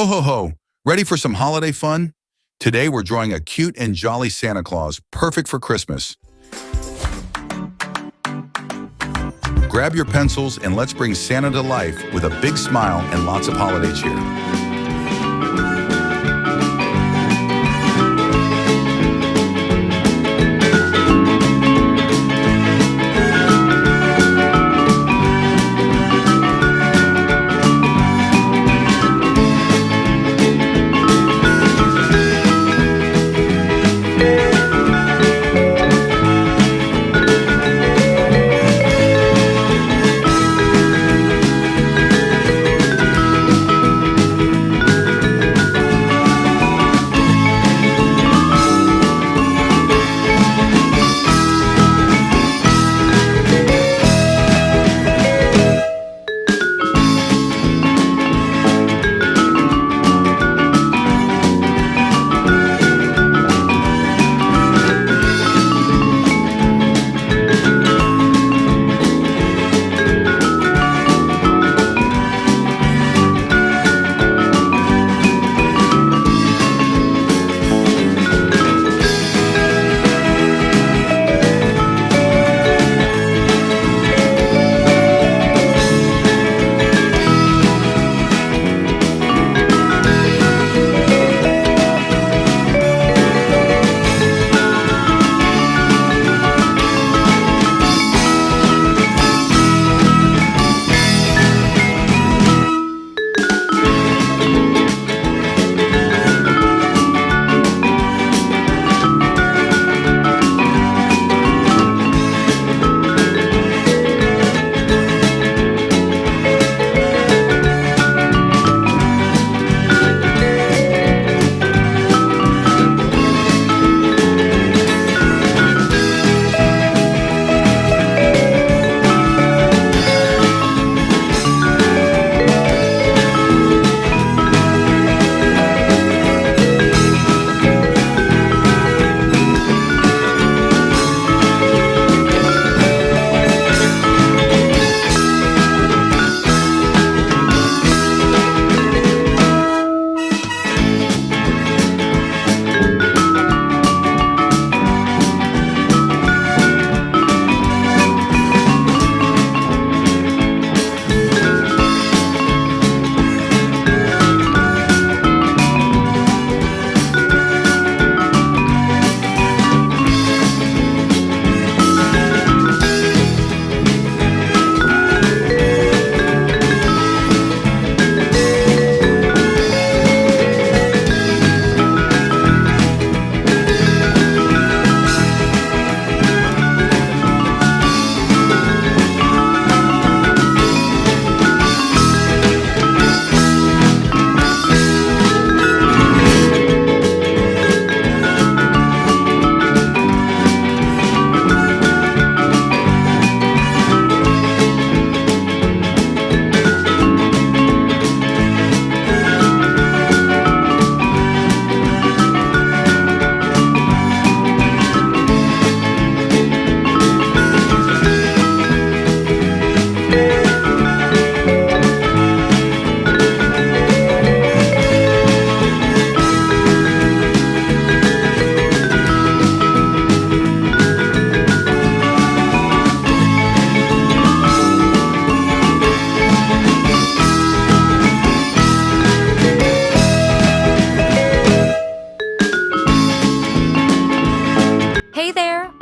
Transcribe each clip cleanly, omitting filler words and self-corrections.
Ho ho ho! Ready for some holiday fun? Today we're drawing a cute and jolly Santa Claus, perfect for Christmas. Grab your pencils and let's bring Santa to life with a big smile and lots of holiday cheer.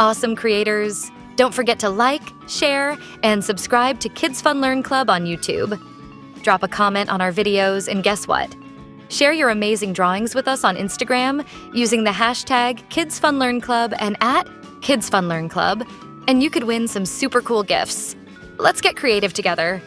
Awesome creators. Don't forget to like, share, and subscribe to Kids Fun Learn Club on YouTube. Drop a comment on our videos, and guess what? Share your amazing drawings with us on Instagram using the hashtag KidsFunLearnClub and @KidsFunLearnClub, and you could win some super cool gifts. Let's get creative together.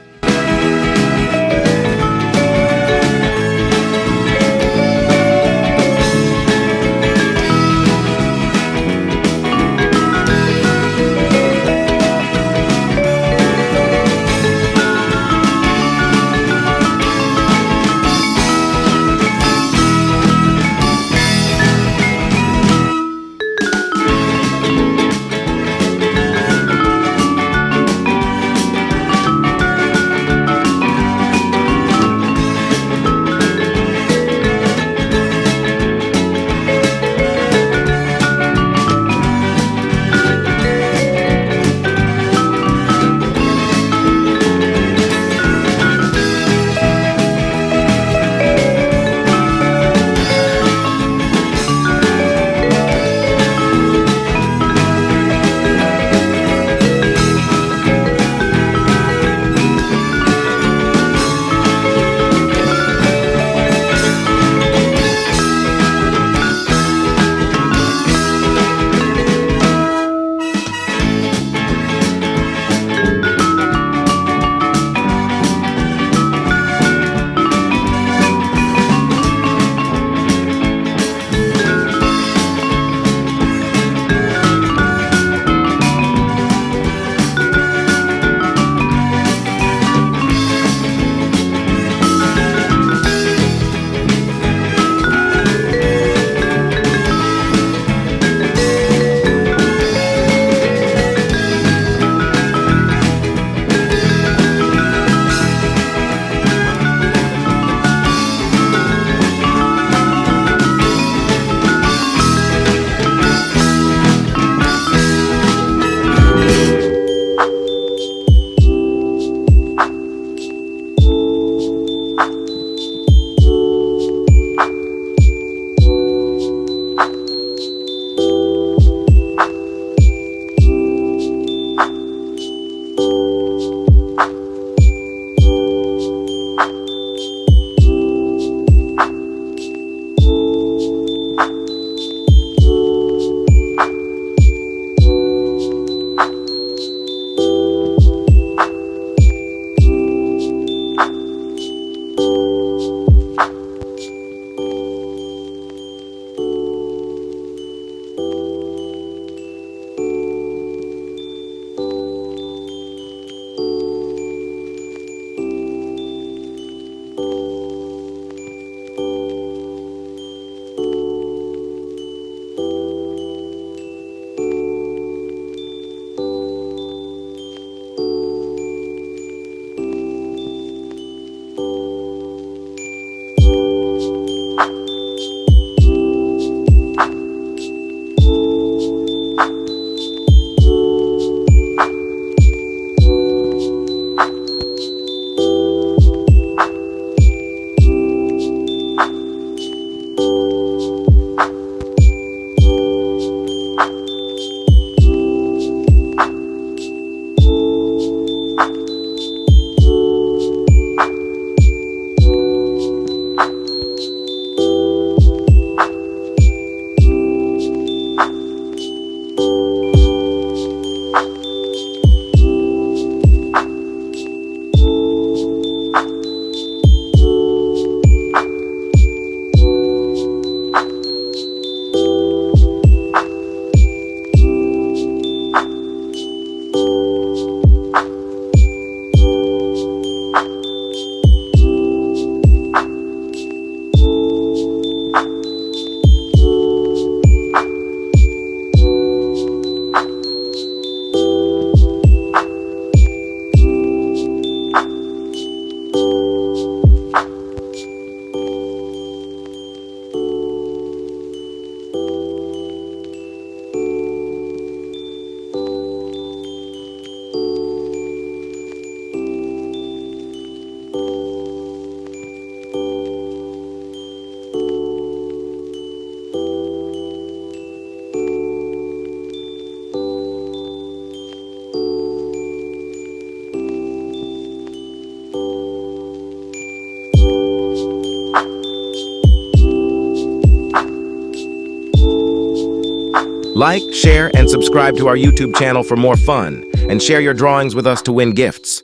Like, share, and subscribe to our YouTube channel for more fun, and share your drawings with us to win gifts.